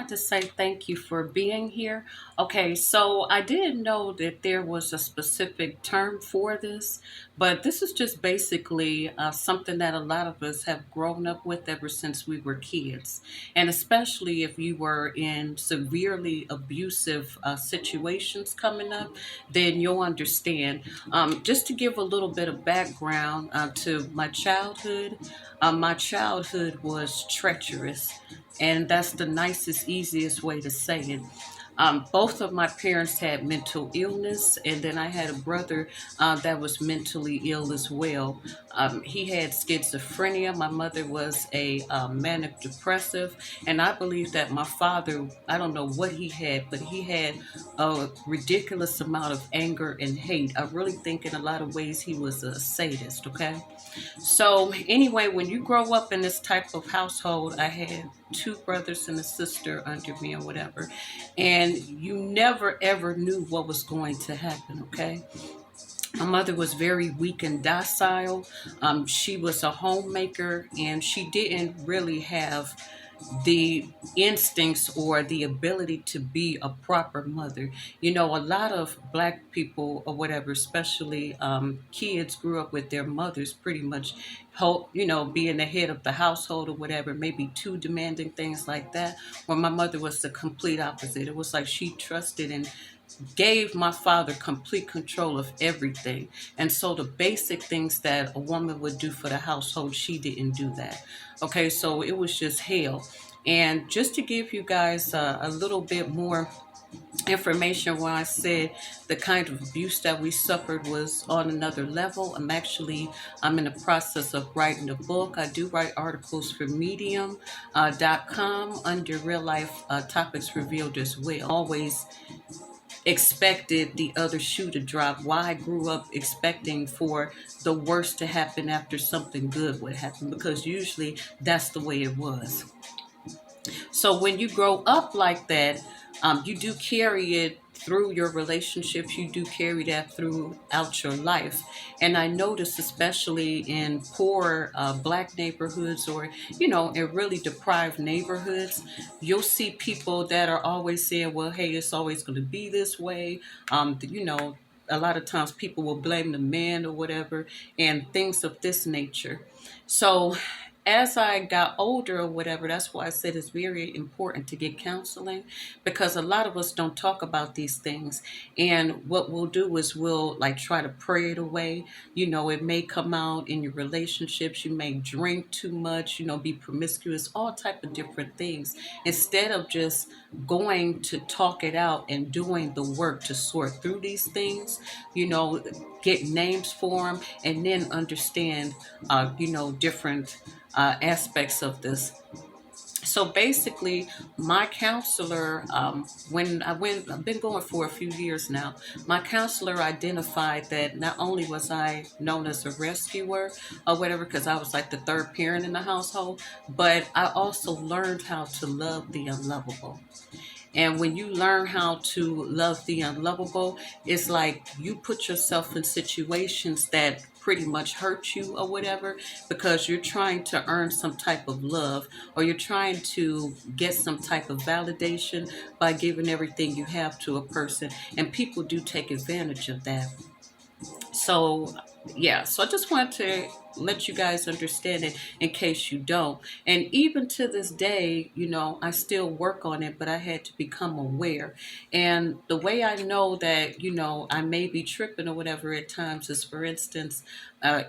to say thank you for being here. Okay, so I didn't know that there was a specific term for this, but this is just basically something that a lot of us have grown up with ever since we were kids. And especially if you were in severely abusive situations coming up, then you'll understand. Just to give a little bit of background to my childhood was treacherous, and that's the nicest, easiest way to say it. Both of my parents had mental illness, and then I had a brother that was mentally ill as well. He had schizophrenia. My mother was a manic depressive, and I believe that my father, I don't know what he had, but he had a ridiculous amount of anger and hate. I really think in a lot of ways he was a sadist, okay? So, anyway, when you grow up in this type of household, I had two brothers and a sister under me or whatever, and you never ever knew what was going to happen, okay? My mother was very weak and docile. She was a homemaker, and she didn't really have the instincts or the ability to be a proper mother. You know, a lot of black people or whatever, especially kids, grew up with their mothers pretty much, being the head of the household or whatever, maybe too demanding, things like that. Where my mother was the complete opposite. It was like she trusted and gave my father complete control of everything. And so the basic things that a woman would do for the household, she didn't do that. Okay, so it was just hell. And just to give you guys a little bit more information, when I said the kind of abuse that we suffered was on another level, I'm in the process of writing a book. I do write articles for medium.com under real life topics revealed as well. Always expected the other shoe to drop. Why I grew up expecting for the worst to happen after something good would happen, because usually that's the way it was. So when you grow up like that, you do carry it through your relationships. You do carry that throughout your life. And I notice, especially in poor black neighborhoods, or, in really deprived neighborhoods, you'll see people that are always saying, well, hey, it's always going to be this way. A lot of times people will blame the man or whatever, and things of this nature. So as I got older or whatever, that's why I said it's very important to get counseling, because a lot of us don't talk about these things. And what we'll do is we'll like try to pray it away. It may come out in your relationships. You may drink too much, be promiscuous, all type of different things. Instead of just going to talk it out and doing the work to sort through these things, you know, get names for them, and then understand, different aspects of this. So basically, my counselor, I've been going for a few years now. My counselor identified that not only was I known as a rescuer or whatever, because I was like the third parent in the household, but I also learned how to love the unlovable. And when you learn how to love the unlovable, it's like you put yourself in situations that pretty much hurt you or whatever, because you're trying to earn some type of love, or you're trying to get some type of validation by giving everything you have to a person. And people do take advantage of that. So, yeah, so I just wanted to let you guys understand it in case you don't. And even to this day, I still work on it, but I had to become aware. And the way I know that, I may be tripping or whatever at times is, for instance,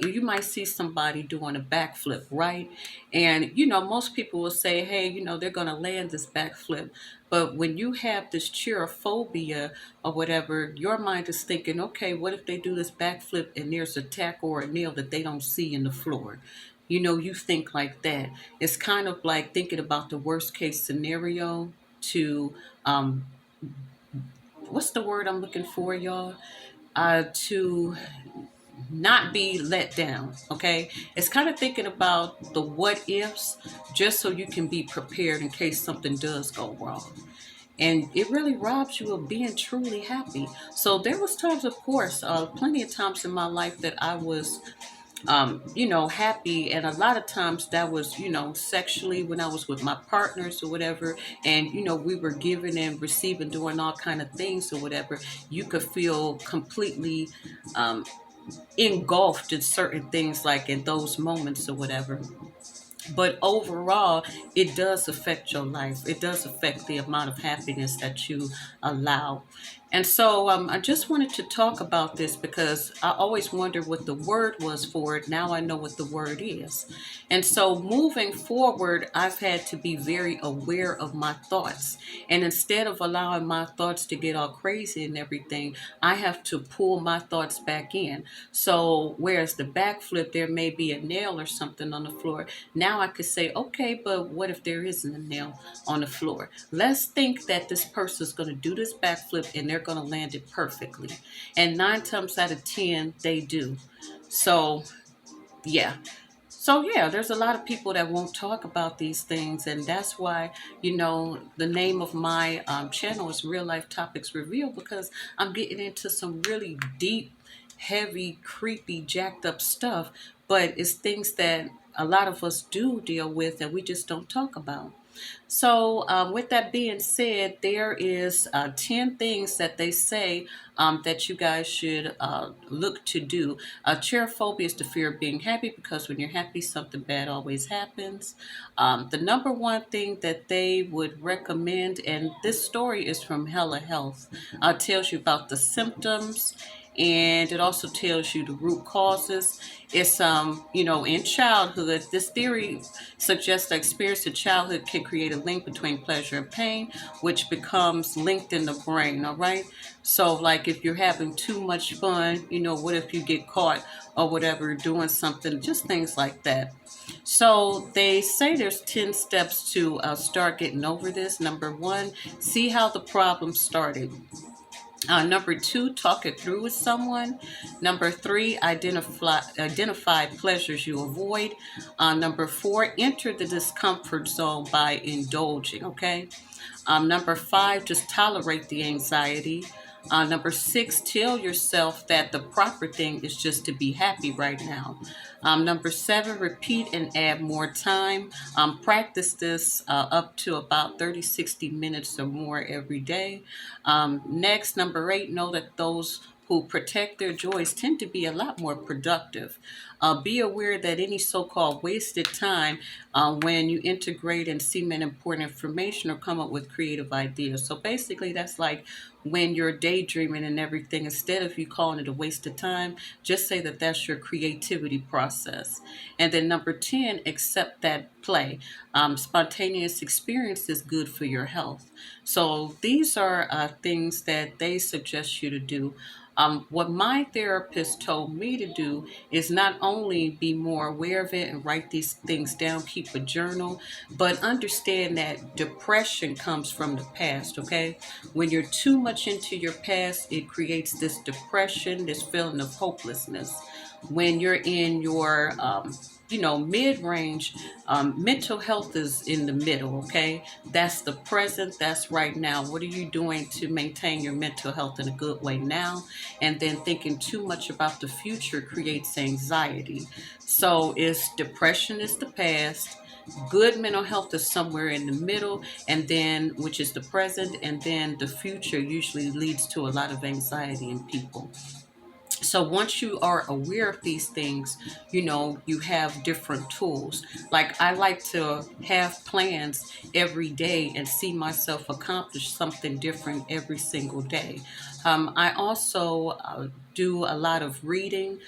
you might see somebody doing a backflip, right? And, most people will say, hey, they're going to land this backflip. But when you have this cherophobia or whatever, your mind is thinking, okay, what if they do this backflip and there's a tack or a nail that they don't see in the floor? You think like that. It's kind of like thinking about the worst case scenario to, what's the word I'm looking for, y'all? To not be let down, okay? It's kind of thinking about the what ifs, just so you can be prepared in case something does go wrong. And it really robs you of being truly happy. So there was times, of course, plenty of times in my life that I was happy. And a lot of times that was, sexually when I was with my partners or whatever. And, we were giving and receiving, doing all kind of things or whatever. You could feel completely um, engulfed in certain things, like in those moments or whatever. But overall, it does affect your life. It does affect the amount of happiness that you allow. And so I just wanted to talk about this because I always wondered what the word was for it. Now I know what the word is. And so moving forward, I've had to be very aware of my thoughts. And instead of allowing my thoughts to get all crazy and everything, I have to pull my thoughts back in. So whereas the backflip, there may be a nail or something on the floor. Now I could say, okay, but what if there isn't a nail on the floor? Let's think that this person's going to do this backflip and they're going to land it perfectly. And 9 times out of 10, they do. So, yeah. So, yeah, there's a lot of people that won't talk about these things. And that's why, the name of my channel is Real Life Topics Revealed, because I'm getting into some really deep, heavy, creepy, jacked up stuff. But it's things that a lot of us do deal with and we just don't talk about. So, with that being said, there is 10 things that they say that you guys should look to do. Cherophobia is the fear of being happy, because when you're happy, something bad always happens. The number one thing that they would recommend, and this story is from Hella Health, tells you about the symptoms, and it also tells you the root causes. It's in childhood, this theory suggests that experience in childhood can create a link between pleasure and pain, which becomes linked in the brain. All right, so like if you're having too much fun, what if you get caught or whatever doing something, just things like that. So they say there's 10 steps to start getting over this. Number one, see how the problem started. Number two, talk it through with someone. Number three, identify pleasures you avoid. Number four, enter the discomfort zone by indulging. Okay. Number five, just tolerate the anxiety. Number six, tell yourself that the proper thing is just to be happy right now. Number seven, repeat and add more time. Practice this up to about 30, 60 minutes or more every day. Next, number eight, know that those who protect their joys tend to be a lot more productive. Be aware that any so-called wasted time when you integrate and cement important information or come up with creative ideas. So basically, that's like when you're daydreaming and everything, instead of you calling it a waste of time, just say that that's your creativity process. And then number 10, accept that play. Spontaneous experience is good for your health. So these are things that they suggest you to do. What my therapist told me to do is not only be more aware of it and write these things down, keep a journal, but understand that depression comes from the past, okay? When you're too much into your past, it creates this depression, this feeling of hopelessness. When you're in your mid-range, mental health is in the middle. Okay, that's the present, that's right now. What are you doing to maintain your mental health in a good way now? And then thinking too much about the future creates anxiety. So is depression is the past, good mental health is somewhere in the middle, and then which is the present, and then the future usually leads to a lot of anxiety in people. So once you are aware of these things, you have different tools. Like I like to have plans every day and see myself accomplish something different every single day. I also do a lot of reading.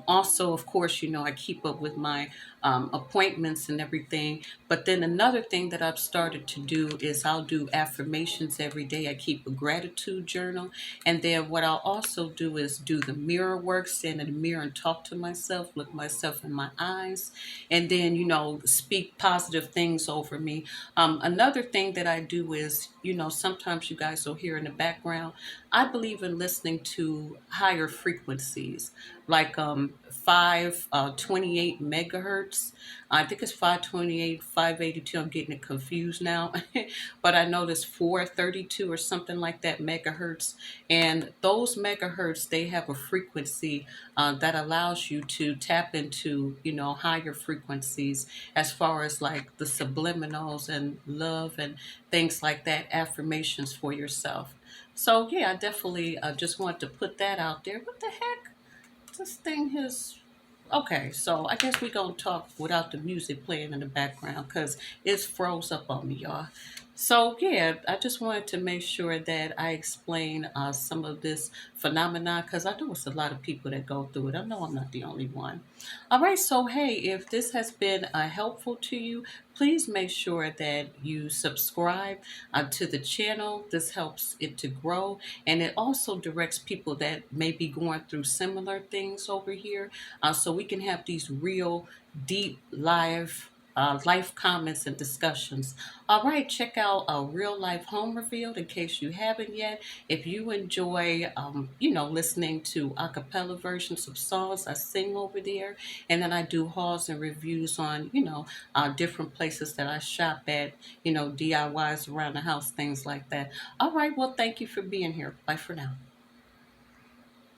Also, of course, I keep up with my appointments and everything. But then another thing that I've started to do is I'll do affirmations every day. I keep a gratitude journal. And then what I'll also do is do the mirror work, stand in the mirror and talk to myself, look myself in my eyes, and then, speak positive things over me. Another thing that I do is, sometimes you guys will hear in the background, I believe in listening to higher higher frequencies, like 528 megahertz. I think it's 528, 582. I'm getting it confused now, but I know there's 432 or something like that megahertz. And those megahertz, they have a frequency that allows you to tap into, higher frequencies as far as like the subliminals and love and things like that, affirmations for yourself. So yeah, I definitely just want to put that out there. What the heck? This thing has. Okay, so I guess we're gonna talk without the music playing in the background because it's froze up on me, y'all. So yeah, I just wanted to make sure that I explain some of this phenomena because I know it's a lot of people that go through it. I know I'm not the only one. All right, so hey, if this has been helpful to you, please make sure that you subscribe to the channel. This helps it to grow, and it also directs people that may be going through similar things over here, so we can have these real, deep, life comments and discussions. All right, check out a real life home revealed in case you haven't yet. If you enjoy, listening to a cappella versions of songs, I sing over there, and then I do hauls and reviews on, different places that I shop at, DIYs around the house, things like that. All right, well, thank you for being here. Bye for now.